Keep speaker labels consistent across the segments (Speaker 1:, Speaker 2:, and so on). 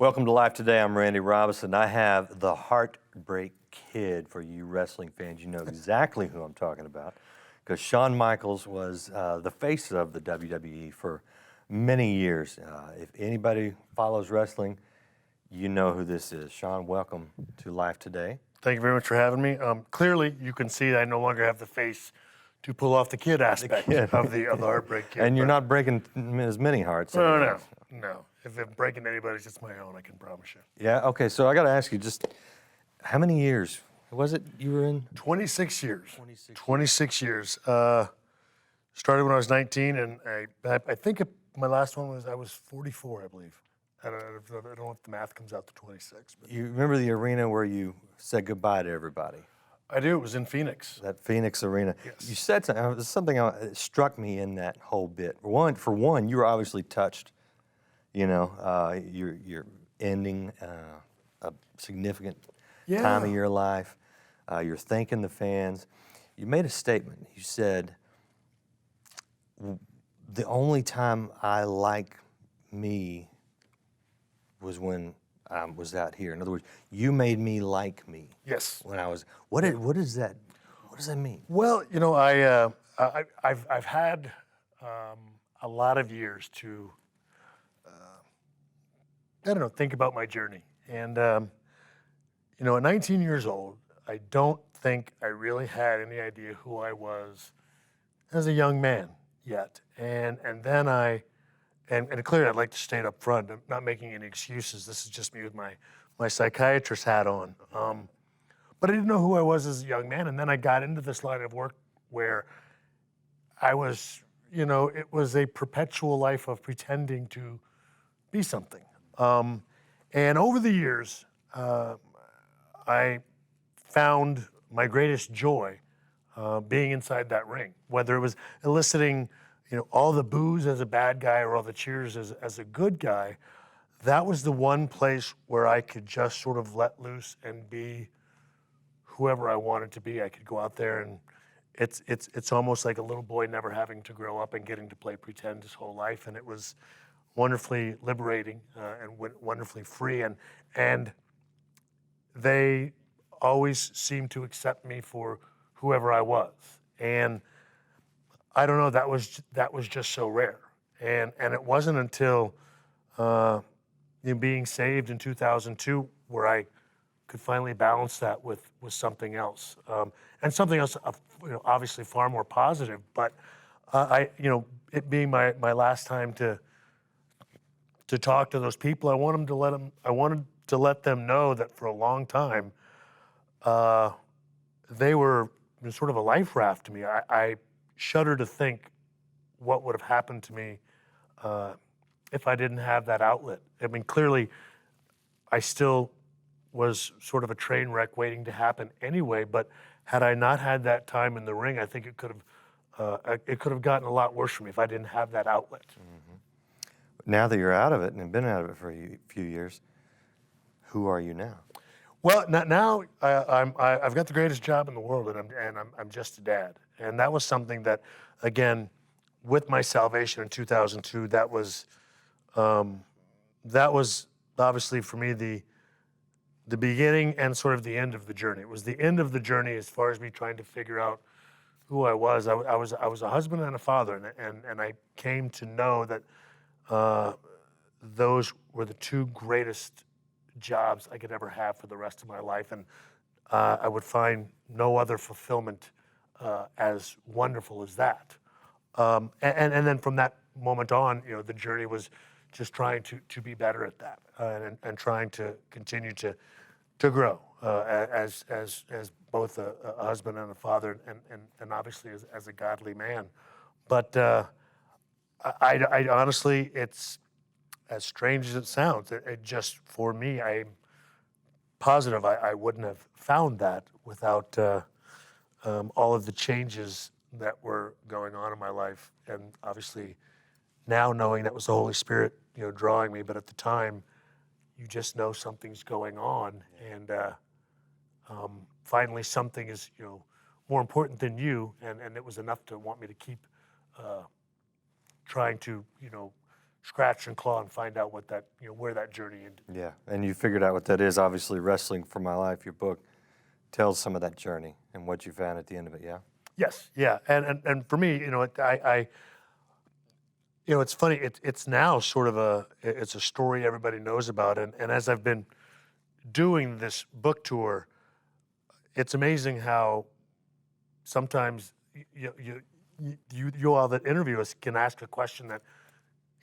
Speaker 1: Welcome to Life Today. I'm Randy Robison. I have the Heartbreak Kid for you wrestling fans. You know exactly who I'm talking about because Shawn Michaels was the face of the WWE for many years. If anybody follows wrestling, you know who this is. Shawn, welcome to Life Today.
Speaker 2: Thank you very much for having me. Clearly, you can see that I no longer have the face to pull off the kid aspect of the Heartbreak Kid.
Speaker 1: And you're not breaking as many hearts.
Speaker 2: No. If I'm breaking anybody's, it's my own, I can promise you.
Speaker 1: Yeah, okay, so I got to ask you, just how many years was it you were in?
Speaker 2: 26 years. 26 years. Started when I was 19, and I think my last one was, I was 44, I believe. I don't know if the math comes out to 26. But
Speaker 1: You remember the arena where you said goodbye to everybody?
Speaker 2: I do. It was in Phoenix.
Speaker 1: That Phoenix arena.
Speaker 2: Yes.
Speaker 1: You said something. There's something that struck me in that whole bit. For one, you were obviously touched. You know, you're ending a significant time of your life. You're thanking the fans. You made a statement. You said, "The only time I like me was when I was out here." In other words, you made me like me.
Speaker 2: Yes.
Speaker 1: When I was. What is that? What does that mean?
Speaker 2: Well, you know, I've had a lot of years to I don't know, think about my journey. And you know, at 19 years old, I don't think I really had any idea who I was as a young man yet. And then and clearly I'd like to state up front, I'm not making any excuses. This is just me with my psychiatrist hat on. But I didn't know who I was as a young man. And then I got into this line of work where I was, you know, it was a perpetual life of pretending to be something. And over the years, I found my greatest joy being inside that ring, whether it was eliciting, you know, all the boos as a bad guy or all the cheers as a good guy. That was the one place where I could just sort of let loose and be whoever I wanted to be. I could go out there, and it's almost like a little boy never having to grow up and getting to play pretend his whole life. And it was wonderfully liberating and wonderfully free. And they always seemed to accept me for whoever I was. And I don't know, that was just so rare. And it wasn't until being saved in 2002 where I could finally balance that with something else, and something else, you know, obviously far more positive. But it being my last time to talk to those people, I wanted to let them know that for a long time, they were sort of a life raft to me. I shudder to think what would have happened to me if I didn't have that outlet. I mean, clearly, I still was sort of a train wreck waiting to happen anyway. But had I not had that time in the ring, I think it could have gotten a lot worse for me if I didn't have that outlet.
Speaker 1: Mm-hmm. Now that you're out of it and have been out of it for a few years, who are you now?
Speaker 2: Well, now I've got the greatest job in the world, and I'm just a dad. And that was something that, again, with my salvation in 2002, that was obviously for me the beginning and sort of the end of the journey. It was the end of the journey as far as me trying to figure out who I was. I was a husband and a father, and I came to know that those were the two greatest jobs I could ever have for the rest of my life, and I would find no other fulfillment as wonderful as that. And then from that moment on, you know, the journey was just trying to be better at that, and trying to continue to grow as both a husband and a father, and obviously as a godly man. But I honestly, it's as strange as it sounds. It just, for me, I'm positive I wouldn't have found that without all of the changes that were going on in my life. And obviously, now knowing that was the Holy Spirit, you know, drawing me. But at the time, you just know something's going on, and finally something is, you know, more important than you, and it was enough to want me to keep trying to, you know, scratch and claw and find out what that, where that journey ended.
Speaker 1: Yeah, and you figured out what that is. Obviously, Wrestling for My Life, your book, tells some of that journey and what you found at the end of it, yeah?
Speaker 2: Yes, yeah, and for me, it's funny. It's now sort of it's a story everybody knows about, and as I've been doing this book tour, it's amazing how sometimes you all that interview us can ask a question that,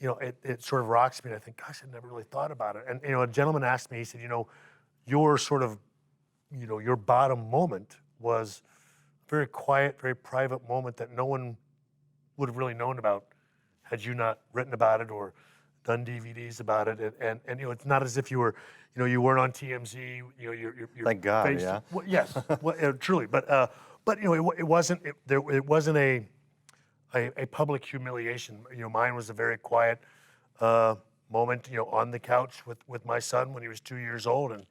Speaker 2: it sort of rocks me, and I think, gosh, I never really thought about it. And a gentleman asked me, he said, your sort of, your bottom moment was a very quiet, very private moment that no one would have really known about had you not written about it or done DVDs about it. And it's not as if you were, you weren't on TMZ. Your
Speaker 1: Thank God,
Speaker 2: face,
Speaker 1: yeah.
Speaker 2: well, yes, well, truly. But it wasn't a public humiliation. Mine was a very quiet moment. On the couch with my son when he was 2 years old, and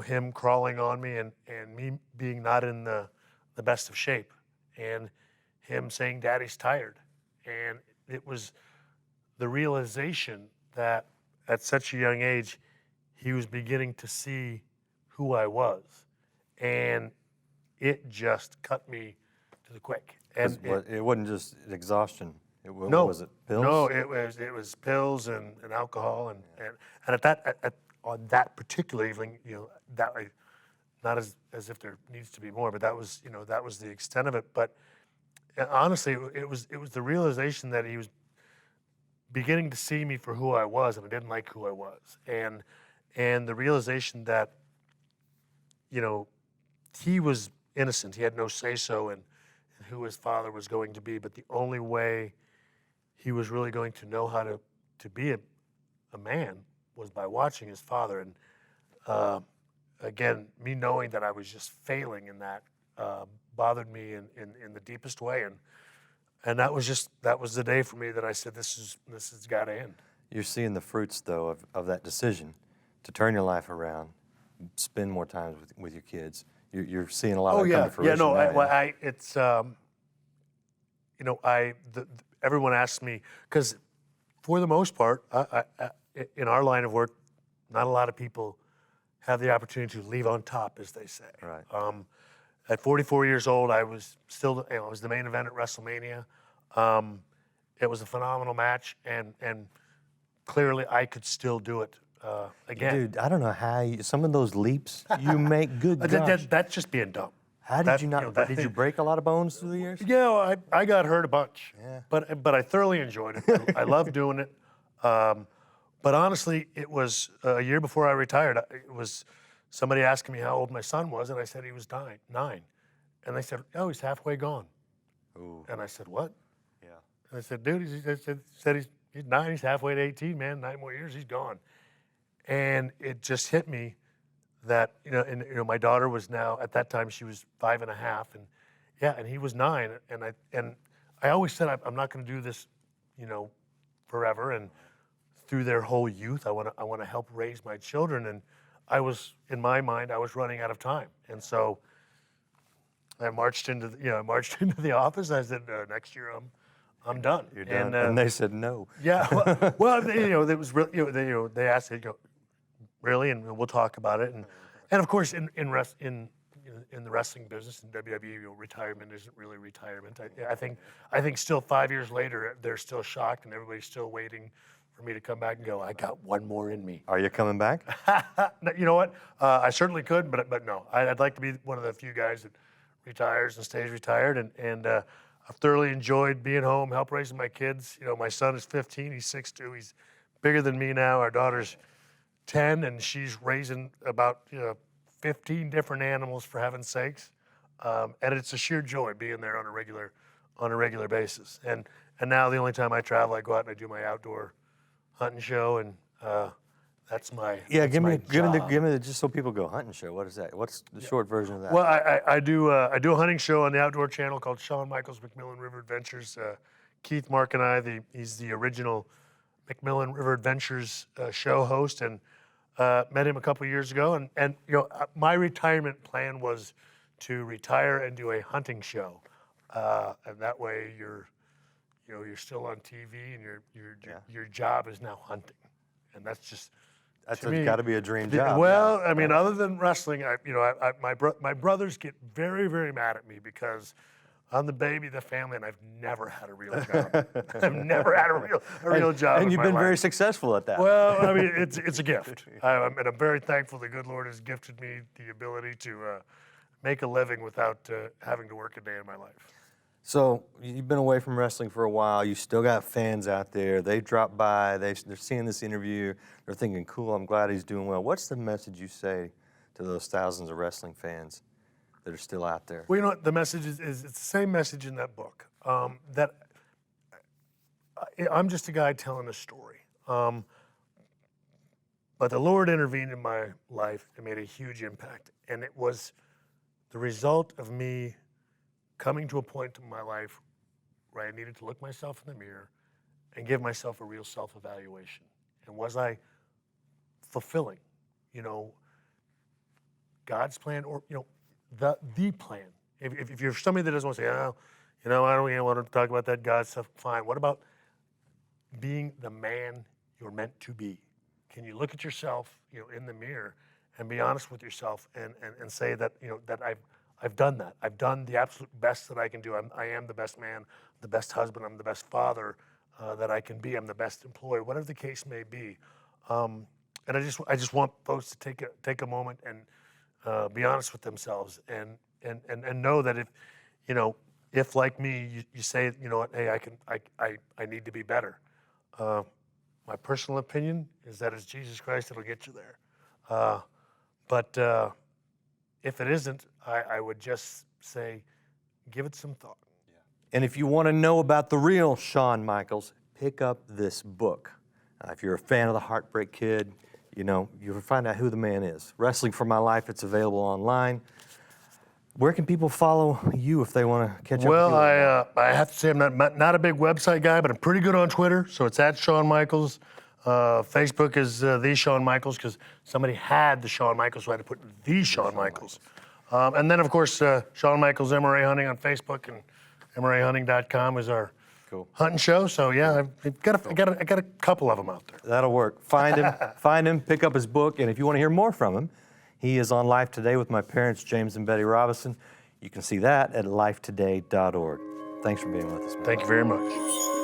Speaker 2: him crawling on me and me being not in the best of shape, and him saying, "Daddy's tired." And it was the realization that at such a young age, he was beginning to see who I was. And it just cut me to the quick. And
Speaker 1: It wasn't just exhaustion.
Speaker 2: no,
Speaker 1: Was it pills?
Speaker 2: no, it was pills and alcohol. And at that, on that particular evening, that not as if there needs to be more, but that was the extent of it. But honestly, it was the realization that he was beginning to see me for who I was, and I didn't like who I was, and the realization that he was innocent, he had no say-so in who his father was going to be, but the only way he was really going to know how to be a man was by watching his father. And again, me knowing that I was just failing in that bothered me in the deepest way, and that was the day for me that I said, this has got to end.
Speaker 1: You're seeing the fruits, though, of that decision to turn your life around, spend more time with your kids. You're seeing a lot of that come to fruition.
Speaker 2: Everyone asks me, because for the most part, in our line of work, not a lot of people have the opportunity to leave on top, as they say.
Speaker 1: Right.
Speaker 2: At 44 years old, I was still, I was the main event at WrestleMania. It was a phenomenal match, and clearly I could still do it again.
Speaker 1: Dude, I don't know how some of those leaps you make, good gosh.
Speaker 2: That's just being dumb.
Speaker 1: How did you not, did you break a lot of bones through the years?
Speaker 2: Yeah, I got hurt a bunch,
Speaker 1: Yeah.
Speaker 2: but I thoroughly enjoyed it. I loved doing it. But honestly, it was a year before I retired. It was somebody asking me how old my son was, and I said he was 9. And they said, "Oh, he's halfway gone."
Speaker 1: Ooh.
Speaker 2: And I said, "What?"
Speaker 1: Yeah.
Speaker 2: And I said, "Dude, he's 9. He's halfway to 18, man. 9 more years, he's gone." And it just hit me that my daughter was now, at that time she was 5.5, and he was 9, and I always said I'm not going to do this, forever, and through their whole youth I want to help raise my children, and in my mind I was running out of time, and so I marched into the office. I said, "Next year I'm done."
Speaker 1: You're done. And they said no.
Speaker 2: Yeah, well, it was really, they asked, really, and we'll talk about it, and of course in the wrestling business in WWE, retirement isn't really retirement. I think still 5 years later they're still shocked, and everybody's still waiting for me to come back and go, "I got one more in me."
Speaker 1: Are you coming back?
Speaker 2: You know what? I certainly could, but no. I'd like to be one of the few guys that retires and stays retired, and I've thoroughly enjoyed being home, help raising my kids. My son is 15, he's 6'2", he's bigger than me now. Our daughter's 10, and she's raising about 15 different animals, for heaven's sakes. And it's a sheer joy being there on a regular basis. And now the only time I travel, I go out and I do my outdoor hunting show, and that's my
Speaker 1: Give me
Speaker 2: job.
Speaker 1: just so people go, hunting show. What is that? What's the short version of that?
Speaker 2: Well, I do a hunting show on the Outdoor Channel called Shawn Michaels McMillan River Adventures. Keith, Mark, and I, he's the original McMillan River Adventures show host, and met him a couple years ago. And my retirement plan was to retire and do a hunting show, and that way you're you know, you're still on TV, and your job is now hunting, and that's just
Speaker 1: That's
Speaker 2: to me,
Speaker 1: got to be a dream job.
Speaker 2: well, I mean, other than wrestling, my brothers get very, very mad at me because I'm the baby of the family, and I've never had a real job. I've never had a real job.
Speaker 1: And
Speaker 2: in
Speaker 1: you've
Speaker 2: my
Speaker 1: been very
Speaker 2: life.
Speaker 1: successful at that.
Speaker 2: Well, I mean, it's a gift. I'm very thankful the good Lord has gifted me the ability to make a living without having to work a day in my life.
Speaker 1: So you've been away from wrestling for a while. You still got fans out there. They drop by. They're seeing this interview. They're thinking, "Cool, I'm glad he's doing well." What's the message you say to those thousands of wrestling fans that are still out there?
Speaker 2: Well, you know what? The message is it's the same message in that book. That I'm just a guy telling a story. But the Lord intervened in my life and made a huge impact. And it was the result of me coming to a point in my life where I needed to look myself in the mirror and give myself a real self-evaluation. And was I fulfilling, you know, God's plan, or, you know, the plan? If you're somebody that doesn't want to say, "Oh, you know, I don't even want to talk about that God stuff," fine. What about being the man you're meant to be? Can you look at yourself, you know, in the mirror and be honest with yourself and say that, you know, that I've done that. I've done the absolute best that I can do. I am the best man, the best husband. I'm the best father that I can be. I'm the best employee, whatever the case may be. And I just want folks to take a moment and be honest with themselves and know that if, you know, if like me, you say, you know what, hey, I need to be better. My personal opinion is that it's Jesus Christ that'll get you there. But if it isn't, I would just say, give it some thought.
Speaker 1: And if you want to know about the real Shawn Michaels, pick up this book. If you're a fan of the Heartbreak Kid, you know, you'll find out who the man is. Wrestling for My Life, it's available online. Where can people follow you if they want to catch up
Speaker 2: Well,
Speaker 1: with you?
Speaker 2: I have to say I'm not a big website guy, but I'm pretty good on Twitter. So it's at Shawn Michaels. Facebook is the Shawn Michaels because somebody had the Shawn Michaels, so I had to put the Shawn Michaels. And then, of course, Shawn Michaels MRA Hunting on Facebook, and MRAHunting.com is our hunting show. So yeah, I got a couple of them out there.
Speaker 1: That'll work. Find him, pick up his book, and if you want to hear more from him, he is on Life Today with my parents, James and Betty Robison. You can see that at lifetoday.org. Thanks for being with us, man.
Speaker 2: Thank you very much.